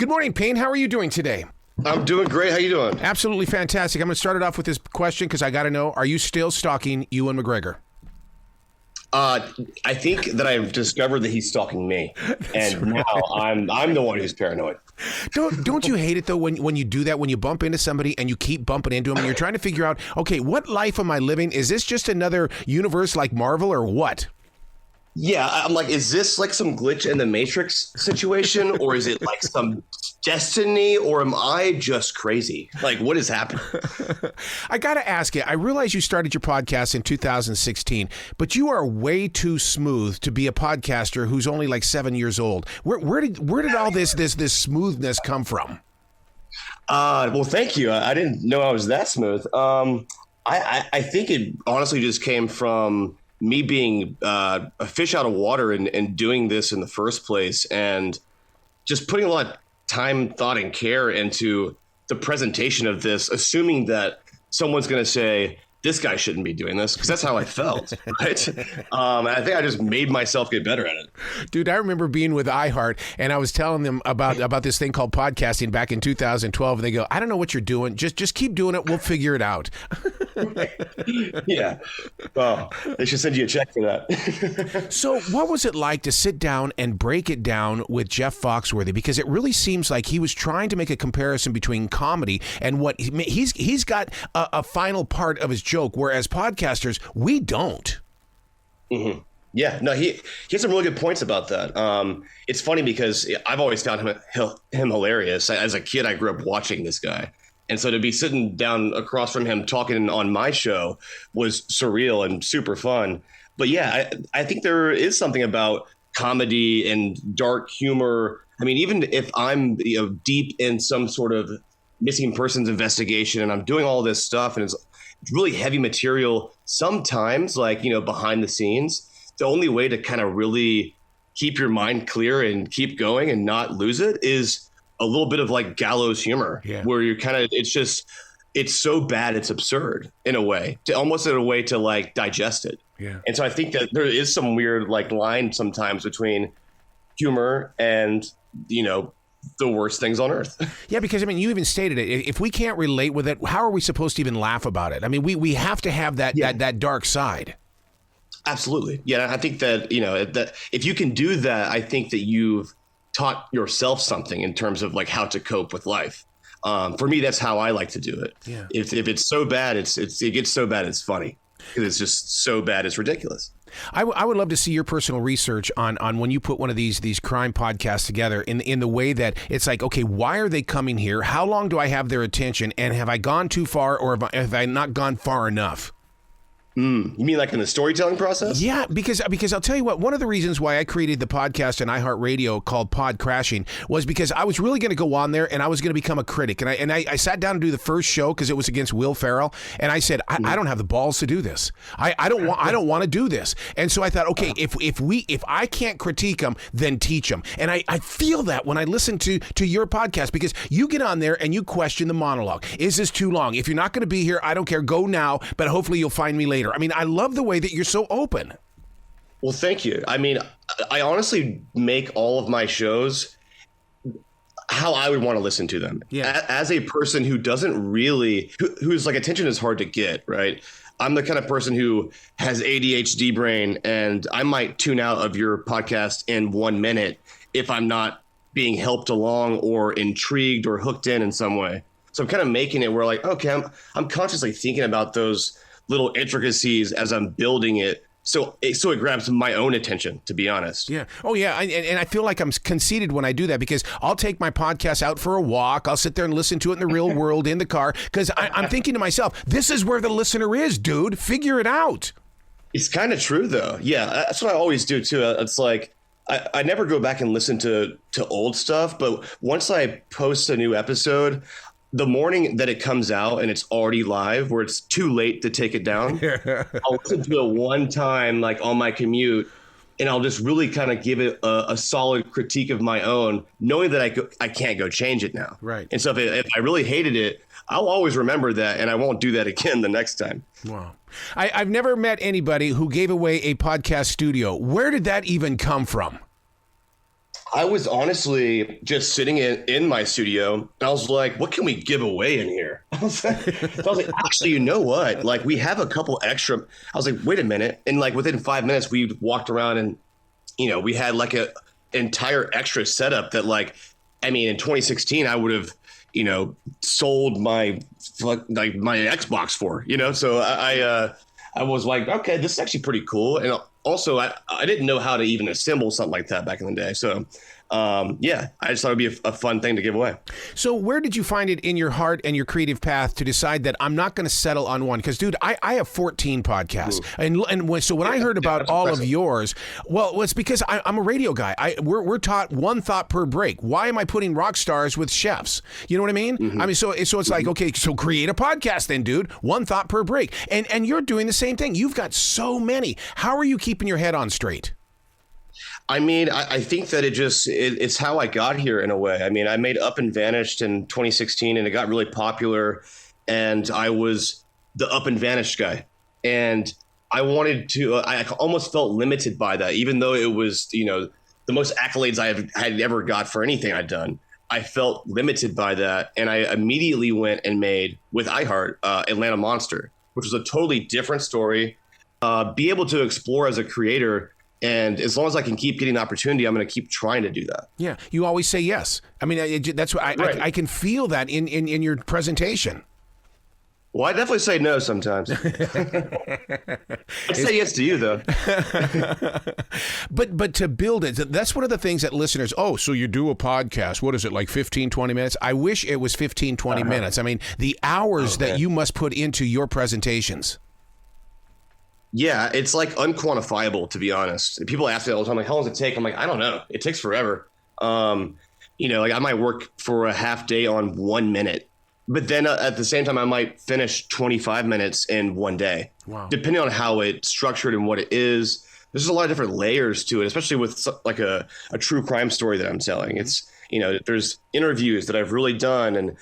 Good morning, Payne. How are you doing today? I'm doing great. How you doing? Absolutely fantastic. I'm going to start it off with this question because I got to know, are you still stalking Ewan McGregor? I think that I've discovered that he's stalking me, and right. Now I'm the one who's paranoid. Don't you hate it though when you do that, when you bump into somebody and you keep bumping into them and you're trying to figure out, okay, what life am I living? Is this just another universe like Marvel or what? Yeah, I'm like, is this like some glitch in the Matrix situation, or is it like some destiny, or am I just crazy? Like, what is happening? I got to ask you, I realize you started your podcast in 2016, but you are way too smooth to be a podcaster who's only like 7 years old. Where did all this smoothness come from? Well, thank you. I didn't know I was that smooth. I think it honestly just came from me being a fish out of water and doing this in the first place, and just putting a lot of time, thought, and care into the presentation of this, assuming that someone's going to say, this guy shouldn't be doing this, because that's how I felt, right? And I think I just made myself get better at it. Dude, I remember being with iHeart, and I was telling them about this thing called podcasting back in 2012, and they go, I don't know what you're doing. Just keep doing it. We'll figure it out. Yeah. Well, they should send you a check for that. So what was it like to sit down and break it down with Jeff Foxworthy? Because it really seems like he was trying to make a comparison between comedy and what he's got a final part of his joke, whereas podcasters, we don't. Mm-hmm. Yeah, no, he has some really good points about that. It's funny because I've always found him hilarious. As a kid, I grew up watching this guy. And so to be sitting down across from him talking on my show was surreal and super fun. But yeah, I think there is something about comedy and dark humor. I mean, even if I'm deep in some sort of missing persons investigation and I'm doing all this stuff and it's really heavy material, sometimes like, behind the scenes, the only way to kind of really keep your mind clear and keep going and not lose it is a little bit of like gallows humor, where you're kind of, it's so bad, it's absurd in a way, almost in a way to like digest it. Yeah. And so I think that there is some weird like line sometimes between humor and, the worst things on earth. Yeah, because I mean, you even stated it. If we can't relate with it, how are we supposed to even laugh about it? I mean, we have to have that dark side. Absolutely. Yeah, I think that, that if you can do that, I think that you've taught yourself something in terms of like how to cope with life. For me, that's how I like to do it. Yeah. If it's so bad, it gets so bad, it's funny, because it's just so bad, it's ridiculous. I would love to see your personal research on when you put one of these crime podcasts together in the way that it's like, okay, why are they coming here? How long do I have their attention? And have I gone too far, or have I not gone far enough? You mean like in the storytelling process? Yeah, because I'll tell you what, one of the reasons why I created the podcast in iHeartRadio called Pod Crashing was because I was really going to go on there and I was going to become a critic. And I sat down to do the first show because it was against Will Ferrell. And I said, I don't have the balls to do this. I don't want to do this. And so I thought, okay, if I can't critique them, then teach them. And I feel that when I listen to your podcast, because you get on there and you question the monologue. Is this too long? If you're not going to be here, I don't care. Go now, but hopefully you'll find me later. I mean, I love the way that you're so open. Well, thank you. I mean, I honestly make all of my shows how I would want to listen to them. Yeah. As a person who doesn't really, whose like attention is hard to get, right? I'm the kind of person who has ADHD brain, and I might tune out of your podcast in 1 minute if I'm not being helped along or intrigued or hooked in some way. So I'm kind of making it where like, okay, I'm consciously thinking about those little intricacies as I'm building it. So it grabs my own attention, to be honest. Yeah. Oh, yeah. And I feel like I'm conceited when I do that, because I'll take my podcast out for a walk. I'll sit there and listen to it in the real world in the car, because I'm thinking to myself, this is where the listener is, dude. Figure it out. It's kind of true, though. Yeah, that's what I always do, too. It's like I never go back and listen to old stuff. But once I post a new episode, the morning that it comes out and it's already live, where it's too late to take it down, I'll listen to it one time, like on my commute, and I'll just really kind of give it a solid critique of my own, knowing that I can't go change it now. Right. And so if I really hated it, I'll always remember that, and I won't do that again the next time. Wow. I've never met anybody who gave away a podcast studio. Where did that even come from? I was honestly just sitting in my studio, and I was like, what can we give away in here? I was like, actually, you know what? Like, we have a couple extra. I was like, wait a minute. And like within 5 minutes, we walked around and, we had like a entire extra setup that like, I mean, in 2016, I would have, sold my Xbox for, so I was like, okay, this is actually pretty cool. And also, I didn't know how to even assemble something like that back in the day. So, I just thought it'd be a fun thing to give away. So where did you find it in your heart and your creative path to decide that I'm not going to settle on one? Because, dude, I have 14 podcasts. So when I heard about all of yours, well, it's because I'm a radio guy. We're taught one thought per break. Why am I putting rock stars with chefs? You know what I mean? Mm-hmm. I mean, so it's like, okay, so create a podcast then, dude. One thought per break. And you're doing the same thing. You've got so many. How are you keeping your head on straight? I mean, I think that it's how I got here in a way. I mean, I made Up and Vanished in 2016 and it got really popular and I was the Up and Vanished guy. And I almost felt limited by that, even though it was, the most accolades had ever got for anything I'd done. I felt limited by that. And I immediately went and made with iHeart Atlanta Monster, which was a totally different story. Be able to explore as a creator. And as long as I can keep getting the opportunity, I'm going to keep trying to do that. Yeah, you always say yes. I mean, that's what I can feel that in your presentation. Well, I definitely say no sometimes. I say yes to you, though. But to build it, that's one of the things that listeners, so you do a podcast. What is it, like 15, 20 minutes? I wish it was 15, 20 minutes. I mean, the hours that you must put into your presentations. Yeah, it's like unquantifiable, to be honest. People ask me all the time, like, how long does it take? I'm like, I don't know. It takes forever. Like I might work for a half day on 1 minute, but then at the same time, I might finish 25 minutes in one day. Wow. Depending on how it's structured and what it is. There's a lot of different layers to it, especially with like a true crime story that I'm telling. It's, there's interviews that I've really done and,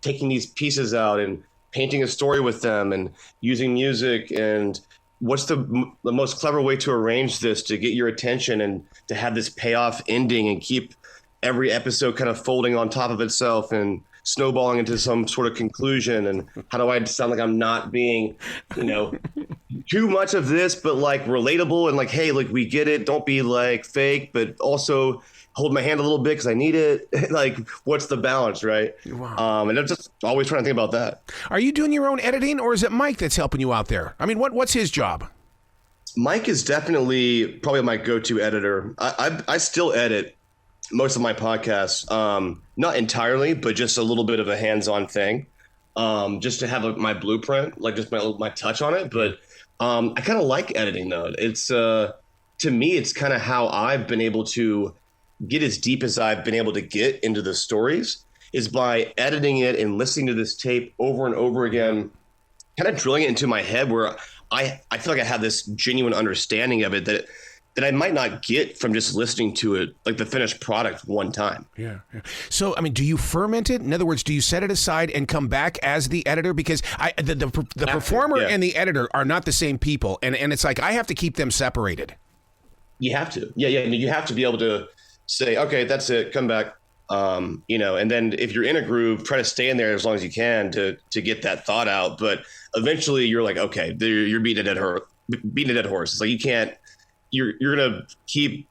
taking these pieces out and painting a story with them and using music and what's the most clever way to arrange this to get your attention and to have this payoff ending and keep every episode kind of folding on top of itself and snowballing into some sort of conclusion? And how do I sound like I'm not being, too much of this, but like relatable and like, hey, like we get it. Don't be like fake, but also hold my hand a little bit because I need it. Like, what's the balance, right? Wow. And I'm just always trying to think about that. Are you doing your own editing, or is it Mike that's helping you out there? I mean, what's his job? Mike is definitely probably my go-to editor. I still edit most of my podcasts, not entirely, but just a little bit of a hands-on thing, just to have my blueprint, like just my touch on it. But I kind of like editing, though. It's to me, it's kind of how I've been able to get as deep as I've been able to get into the stories, is by editing it and listening to this tape over and over again, kind of drilling it into my head where I feel like I have this genuine understanding of it that I might not get from just listening to it, like the finished product one time. Yeah. So, I mean, do you ferment it? In other words, do you set it aside and come back as the editor? Because the performer and the editor are not the same people. And it's like, I have to keep them separated. You have to. Yeah. You have to be able to say, okay, that's it, come back. And then if you're in a groove, try to stay in there as long as you can to get that thought out. But eventually you're like, okay, you're beating a dead horse. It's like, you can't, you're going to keep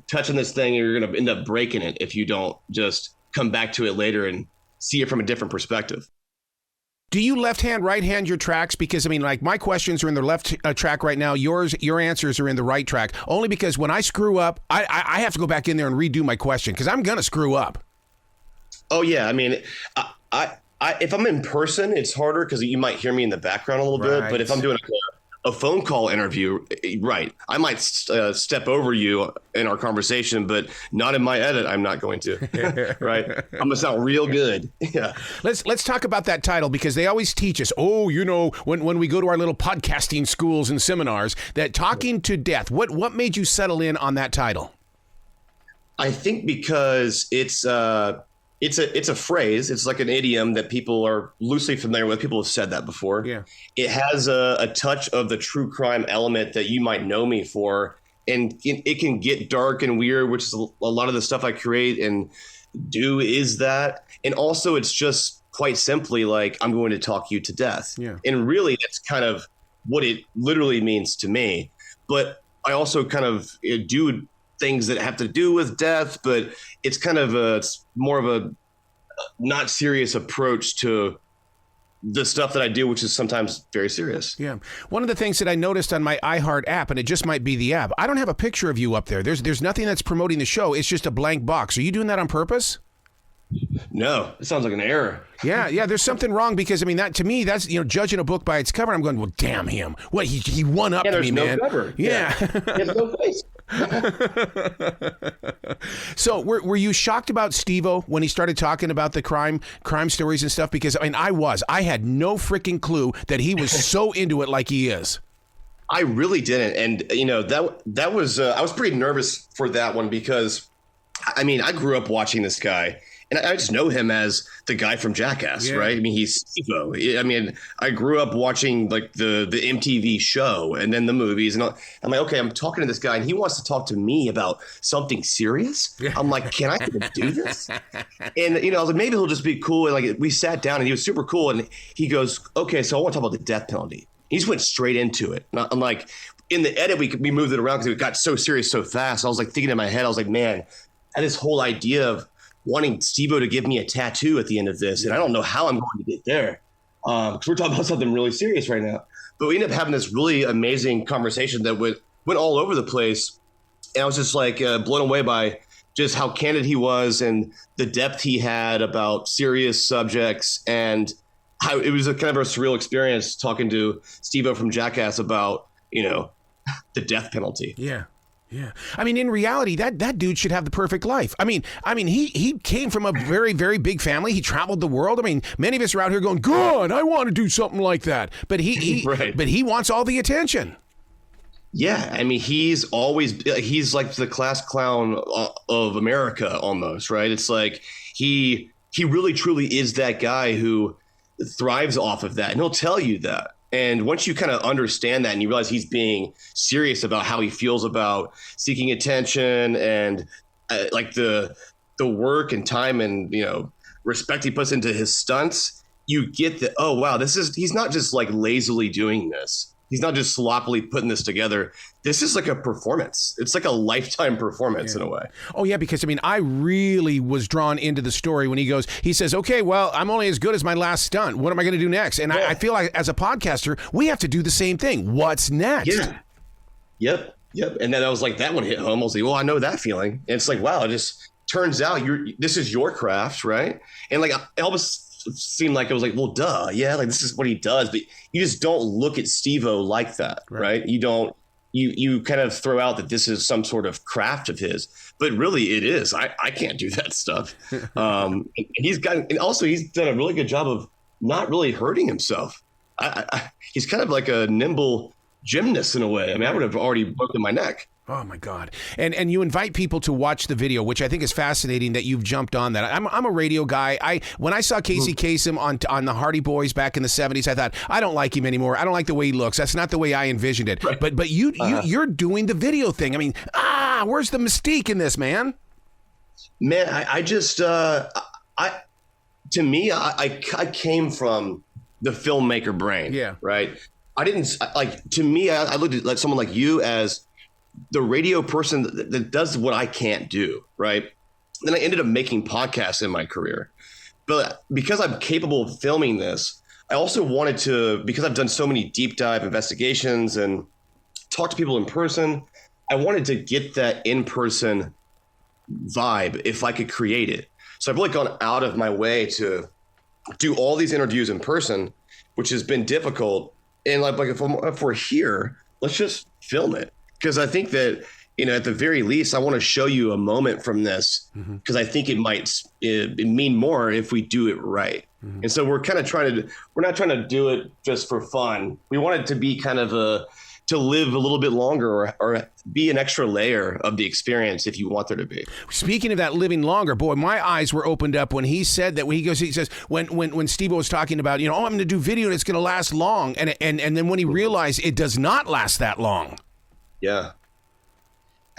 touching this thing, and you're going to end up breaking it if you don't just come back to it later and see it from a different perspective. Do you left hand, right hand your tracks? Because, I mean, like, my questions are in the left track right now. Your answers are in the right track. Only because when I screw up, I have to go back in there and redo my question because I'm going to screw up. Oh, yeah. I mean, if I'm in person, it's harder because you might hear me in the background a little bit. But if I'm doing a phone call interview, right, I might step over you in our conversation, but not in my edit. I'm not going to. Right, I'm gonna sound real good. Yeah. Let's talk about that title, because they always teach us, when we go to our little podcasting schools and seminars, that talking to death. What made you settle in on that title? I think because it's a phrase. It's like an idiom that people are loosely familiar with. People have said that before. Yeah. It has a touch of the true crime element that you might know me for. and it can get dark and weird, which is a lot of the stuff I create and do is that. And also it's just quite simply like, I'm going to talk you to death. Yeah. And really that's kind of what it literally means to me. But I also kind of do things that have to do with death, but it's kind of it's more of a not serious approach to the stuff that I do, which is sometimes very serious. Yeah. One of the things that I noticed on my iHeart app, and it just might be the app, I don't have a picture of you up there. There's nothing that's promoting the show. It's just a blank box. Are you doing that on purpose? No, it sounds like an error. Yeah. There's something wrong because, I mean, that to me, that's, judging a book by its cover. I'm going, well, damn him. What, he won up to me, no man. Cover. Yeah. There's no face. So were you shocked about Steve-O when he started talking about the crime stories and stuff? Because, I mean, I had no freaking clue that he was so into it like he is. I really didn't. And, that was, I was pretty nervous for that one because, I mean, I grew up watching this guy. And I just know him as the guy from Jackass, right? I mean, he's Steve-O. I mean, I grew up watching like the MTV show and then the movies. And I'm like, okay, I'm talking to this guy and he wants to talk to me about something serious. I'm like, can I even do this? And, I was like, maybe he'll just be cool. And like, we sat down and he was super cool. And he goes, okay, so I want to talk about the death penalty. He just went straight into it. And I'm like, in the edit, we moved it around because it got so serious so fast. I was like thinking in my head, I was like, man, I had this whole idea of wanting Steve-O to give me a tattoo at the end of this. And I don't know how I'm going to get there because we're talking about something really serious right now. But we ended up having this really amazing conversation that went all over the place. And I was just like blown away by just how candid he was and the depth he had about serious subjects and how it was a kind of a surreal experience talking to Steve-O from Jackass about, the death penalty. Yeah. Yeah. I mean, in reality, that dude should have the perfect life. I mean, he came from a very, very big family. He traveled the world. I mean, many of us are out here going, God, I want to do something like that. But he wants all the attention. Yeah. I mean, he's like the class clown of America almost, right? It's like he really truly is that guy who thrives off of that. And he'll tell you that. And once you kind of understand that and you realize he's being serious about how he feels about seeking attention and like the work and time and, respect he puts into his stunts, you get that, oh, wow, he's not just like lazily doing this. He's not just sloppily putting this together. This is like a performance. It's like a lifetime performance in a way. Oh, yeah, because, I mean, I really was drawn into the story when he says, okay, well, I'm only as good as my last stunt. What am I going to do next? And I feel like as a podcaster, we have to do the same thing. What's next? Yeah. Yep. And then I was like, that one hit home. I was like, well, I know that feeling. And it's like, wow, it just turns out this is your craft, right? And like Elvis seemed like it was like, well, duh, yeah, like this is what he does, but you just don't look at Steve-O like that, right? You don't, you kind of throw out that this is some sort of craft of his, but really it is. I can't do that stuff. And he's done a really good job of not really hurting himself. He's kind of like a nimble gymnast in a way. I mean, I would have already broken my neck. Oh my God. And you invite people to watch the video, which I think is fascinating that you've jumped on that. I'm a radio guy. When I saw Casey Kasem on the Hardy Boys back in the 70s, I thought, I don't like him anymore. I don't like the way he looks. That's not the way I envisioned it. Right. But you're doing the video thing. I mean, where's the mystique in this, man? Man, I just to me, I came from the filmmaker brain. Yeah. Right. I didn't to me, I looked at like someone like you as the radio person that does what I can't do, right? Then I ended up making podcasts in my career. But because I'm capable of filming this, I also wanted to, because I've done so many deep dive investigations and talk to people in person, I wanted to get that in-person vibe if I could create it. So I've really gone out of my way to do all these interviews in person, which has been difficult. And like if we're here, let's just film it. Because I think that, at the very least, I want to show you a moment from this because I think it might mean more if we do it right. Mm-hmm. And so we're kind of we're not trying to do it just for fun. We want it to be kind of to live a little bit longer or be an extra layer of the experience if you want there to be. Speaking of that living longer, boy, my eyes were opened up when he said that. When he says when Steve was talking about, I'm going to do video and it's going to last long. And then when he realized it does not last that long. Yeah.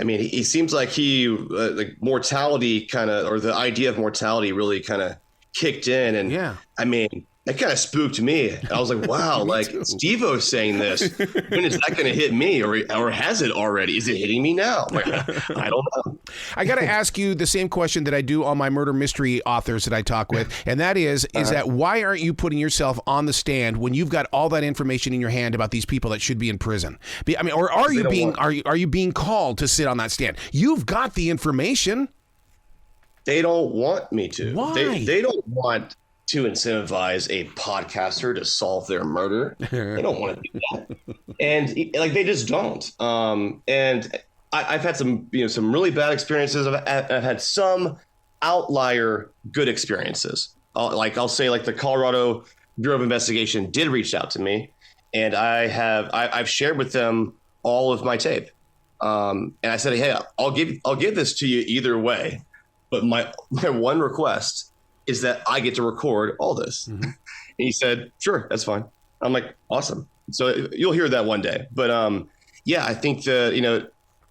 I mean, he seems like like mortality kind of, or the idea of mortality really kind of kicked in. And yeah. I mean, that kind of spooked me. I was like, wow, like Steve-O's saying this. When is that going to hit me? Or has it already? Is it hitting me now? Like, I don't know. I got to ask you the same question that I do all my murder mystery authors that I talk with. And that is that why aren't you putting yourself on the stand when you've got all that information in your hand about these people that should be in prison? I mean, or are you being called to sit on that stand? You've got the information. They don't want me to. Why? They don't want to incentivize a podcaster to solve their murder. They don't want to do that. And like, they just don't. And I've had some really bad experiences. I've had some outlier good experiences. I'll say like the Colorado Bureau of Investigation did reach out to me, and I've shared with them all of my tape. And I said, hey, I'll give this to you either way. But my one request is that I get to record all this. Mm-hmm. And he said, sure, that's fine. I'm like, awesome. So you'll hear that one day. But yeah, I think up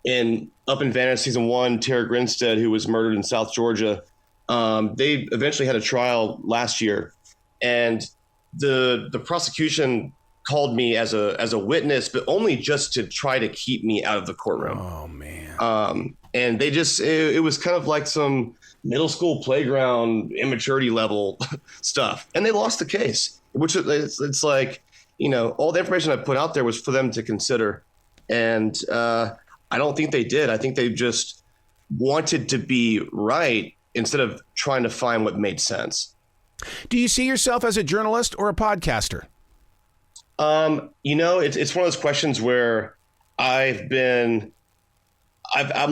in Vantage season 1, Tara Grinstead, who was murdered in South Georgia, they eventually had a trial last year. And the prosecution called me as a witness, but only just to try to keep me out of the courtroom. Oh, man. And they just, it was kind of like some middle school playground immaturity level stuff. And they lost the case, which it's like, all the information I put out there was for them to consider. And I don't think they did. I think they just wanted to be right instead of trying to find what made sense. Do you see yourself as a journalist or a podcaster? It's one of those questions where I'm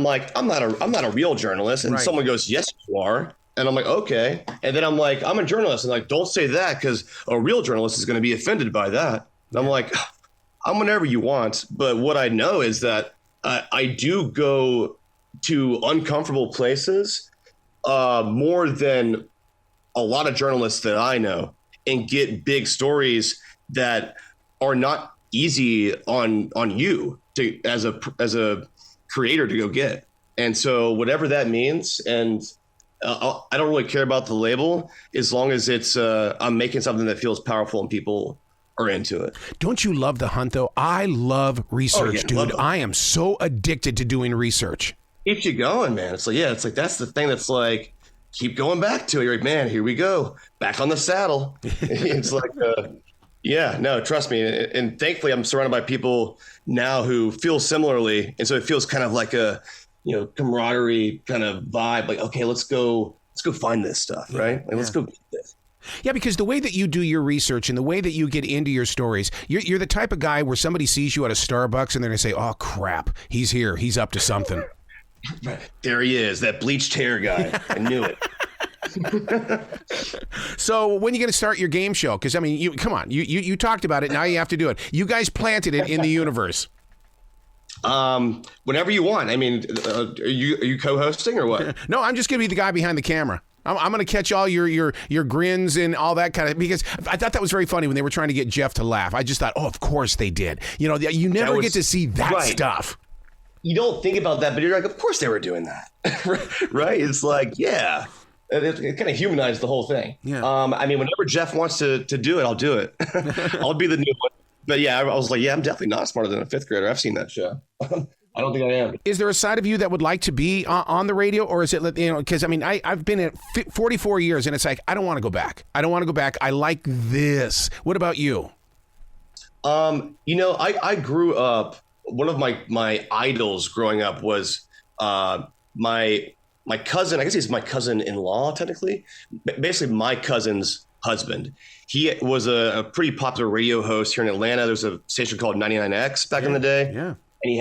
like, I'm not a real journalist. And right. Someone goes, yes, you are. And I'm like, okay. And then I'm like, I'm a journalist. And like, don't say that, because a real journalist is going to be offended by that. And I'm like, I'm whatever you want. But what I know is that I do go to uncomfortable places more than a lot of journalists that I know, and get big stories that are not easy on you to as a creator to go get. And so whatever that means, and I don't really care about the label as long as it's I'm making something that feels powerful and people are into it. Don't you love the hunt though? I love research, dude. I am so addicted to doing research. Keeps you going, man. It's like that's the thing that's like, keep going back to it. You're like, man, here we go, back on the saddle. It's like yeah, no, trust me. And thankfully I'm surrounded by people now who feel similarly. And so it feels kind of like a, camaraderie kind of vibe. Like, okay, let's go find this stuff. Right. Like, let's go get this. Yeah, because the way that you do your research and the way that you get into your stories, you're the type of guy where somebody sees you at a Starbucks and they're going to say, oh, crap, he's here. He's up to something. There he is, that bleached hair guy. I knew it. So when are you going to start your game show? Because, I mean, you talked about it. Now you have to do it. You guys planted it in the universe. Whenever you want. I mean, are you co-hosting or what? No, I'm just going to be the guy behind the camera. I'm going to catch all your grins and all that kind of, because I thought that was very funny when they were trying to get Jeff to laugh. I just thought, oh, of course they did. You never get to see that stuff. You don't think about that, but you're like, of course they were doing that. Right? It's like, yeah. It kind of humanized the whole thing. Yeah. I mean, whenever Jeff wants to do it, I'll do it. I'll be the new one. But yeah, I was like, yeah, I'm definitely not smarter than a fifth grader. I've seen that show. I don't think I am. Is there a side of you that would like to be on the radio, or is it, because I mean, I've been at 44 years and it's like, I don't want to go back. I like this. What about you? I grew up, one of my idols growing up was my cousin. I guess he's my cousin-in-law, technically. Basically, my cousin's husband. He was a pretty popular radio host here in Atlanta. There's a station called 99X back in the day. Yeah. And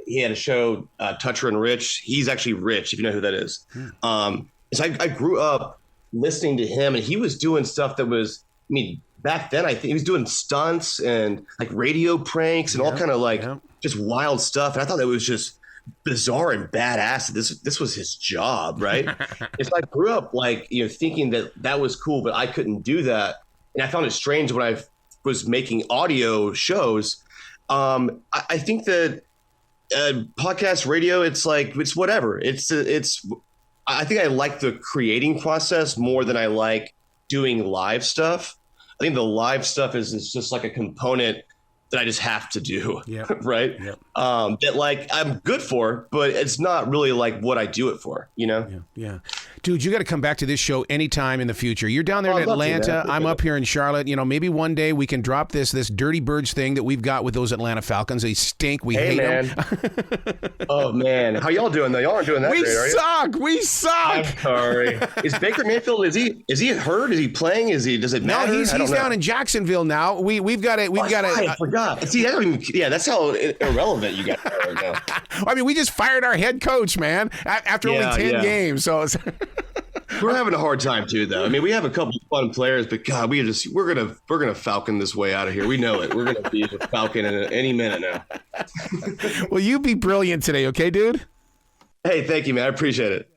he had a show, Toucher and Rich. He's actually Rich, if you know who that is. So I grew up listening to him, and he was doing stuff that was, I mean, back then, I think he was doing stunts and like radio pranks and all kind of just wild stuff. And I thought that was just bizarre and badass. This was his job, right? And so I grew up thinking that was cool, but I couldn't do that. And I found it strange when I was making audio shows. I think that podcast radio, it's like, it's whatever. I think I like the creating process more than I like doing live stuff. I think the live stuff is just like a component that I just have to do. Yeah. Right. Yep. That like I'm good for, but it's not really like what I do it for, you know? Yeah. Dude, you got to come back to this show anytime in the future. You're down there in Atlanta. I'm up here in Charlotte. Maybe one day we can drop this Dirty Birds thing that we've got with those Atlanta Falcons. They stink. We hate them. Oh, man. How y'all doing, though? Y'all aren't doing that great, are you? We suck. I'm sorry. Is Baker Mayfield, is he hurt? Is he playing? Does it matter? No, he's down in Jacksonville now. We've got it. I forgot. See, that's how irrelevant you guys are right now. I mean, we just fired our head coach, man, after only 10 games. So we're having a hard time too, though. I mean, we have a couple of fun players, but God, we're gonna Falcon this way out of here. We know it. We're gonna be a Falcon in any minute now. Well, you be brilliant today, okay, dude? Hey, thank you, man. I appreciate it.